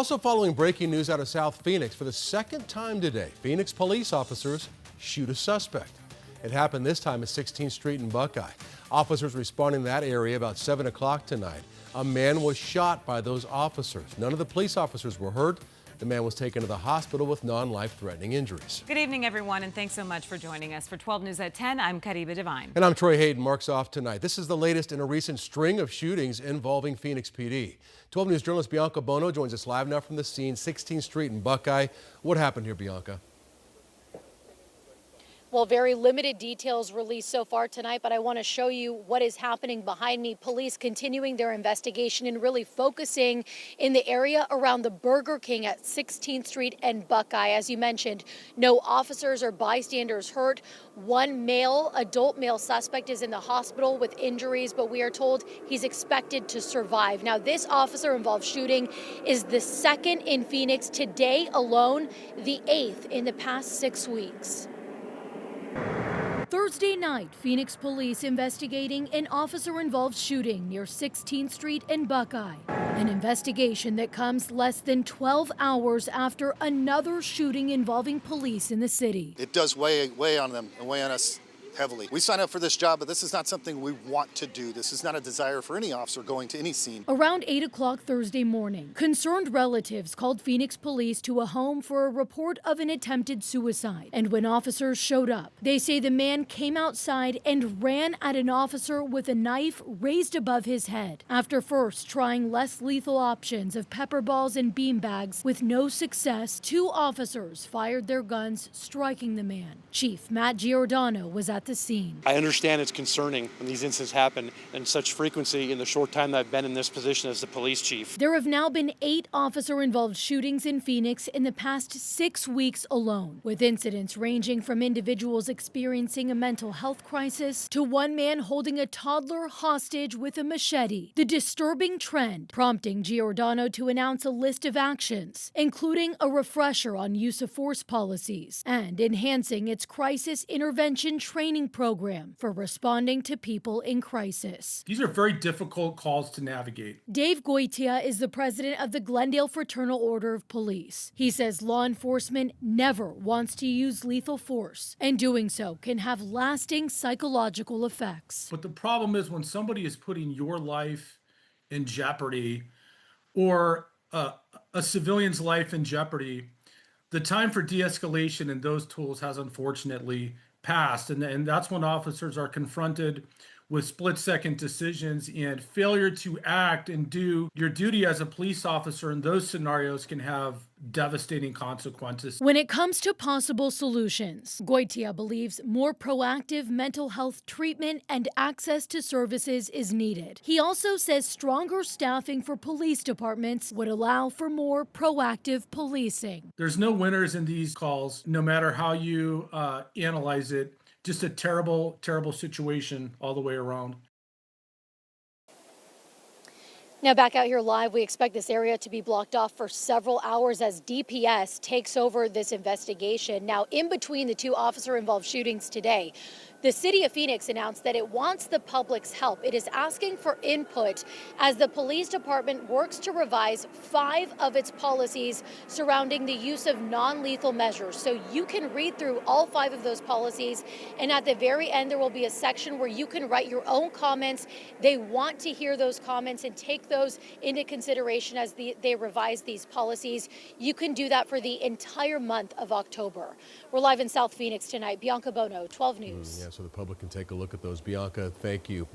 also following breaking news out of South Phoenix. For the second time today, Phoenix police officers shoot a suspect. It happened this time at 16th Street in Buckeye. Officers responding to that area about 7 o'clock tonight. A man was shot by those officers. None of the police officers were hurt. The man was taken to the hospital with non-life-threatening injuries. Good evening, everyone, and thanks so much for joining us. For 12 News at 10, I'm Kariba Devine. And I'm Troy Hayden. Marks off tonight. This is the latest in a recent string of shootings involving Phoenix PD. 12 News journalist Bianca Bono joins us live now from the scene, 16th Street in Buckeye. What happened here, Bianca? Well, very limited details released so far tonight, but I want to show you what is happening behind me. Police continuing their investigation and really focusing in the area around the Burger King at 16th Street and Buckeye. As you mentioned, no officers or bystanders hurt. One adult male suspect is in the hospital with injuries, but we are told he's expected to survive. Now, this officer-involved shooting is the second in Phoenix today alone, the 8th in the past 6 weeks. Thursday night, Phoenix police investigating an officer-involved shooting near 16th Street and Buckeye. An investigation that comes less than 12 hours after another shooting involving police in the city. It does weigh on them and weigh on us heavily. We signed up for this job, but this is not something we want to do. This is not a desire for any officer going to any scene. Around 8 o'clock Thursday morning, concerned relatives called Phoenix police to a home for a report of an attempted suicide. And when officers showed up, they say the man came outside and ran at an officer with a knife raised above his head. After first trying less lethal options of pepper balls and beanbags with no success, 2 officers fired their guns, striking the man. Chief Matt Giordano was at the scene. I understand it's concerning when these incidents happen in such frequency in the short time that I've been in this position as the police chief. There have now been 8 officer-involved shootings in Phoenix in the past 6 weeks alone, with incidents ranging from individuals experiencing a mental health crisis to one man holding a toddler hostage with a machete. The disturbing trend prompting Giordano to announce a list of actions, including a refresher on use of force policies and enhancing its crisis intervention training program for responding to people in crisis. These are very difficult calls to navigate. Dave Goitia is the president of the Glendale Fraternal Order of Police. He says law enforcement never wants to use lethal force, and doing so can have lasting psychological effects. But the problem is when somebody is putting your life in jeopardy or a civilian's life in jeopardy, the time for de-escalation and those tools has unfortunately passed. And that's when officers are confronted with split-second decisions, and failure to act and do your duty as a police officer in those scenarios can have devastating consequences. When it comes to possible solutions, Goitia believes more proactive mental health treatment and access to services is needed. He also says stronger staffing for police departments would allow for more proactive policing. There's no winners in these calls, no matter how you analyze it. Just a terrible, terrible situation all the way around. Now back out here live, we expect this area to be blocked off for several hours as DPS takes over this investigation. Now, in between the 2 officer-involved shootings today, the city of Phoenix announced that it wants the public's help. It is asking for input as the police department works to revise 5 of its policies surrounding the use of non-lethal measures. So you can read through all 5 of those policies, and at the very end there will be a section where you can write your own comments. They want to hear those comments and take those into consideration as they revise these policies. You can do that for the entire month of October. We're live in South Phoenix tonight. Bianca Bono, 12 News. So the public can take a look at those. Bianca, thank you.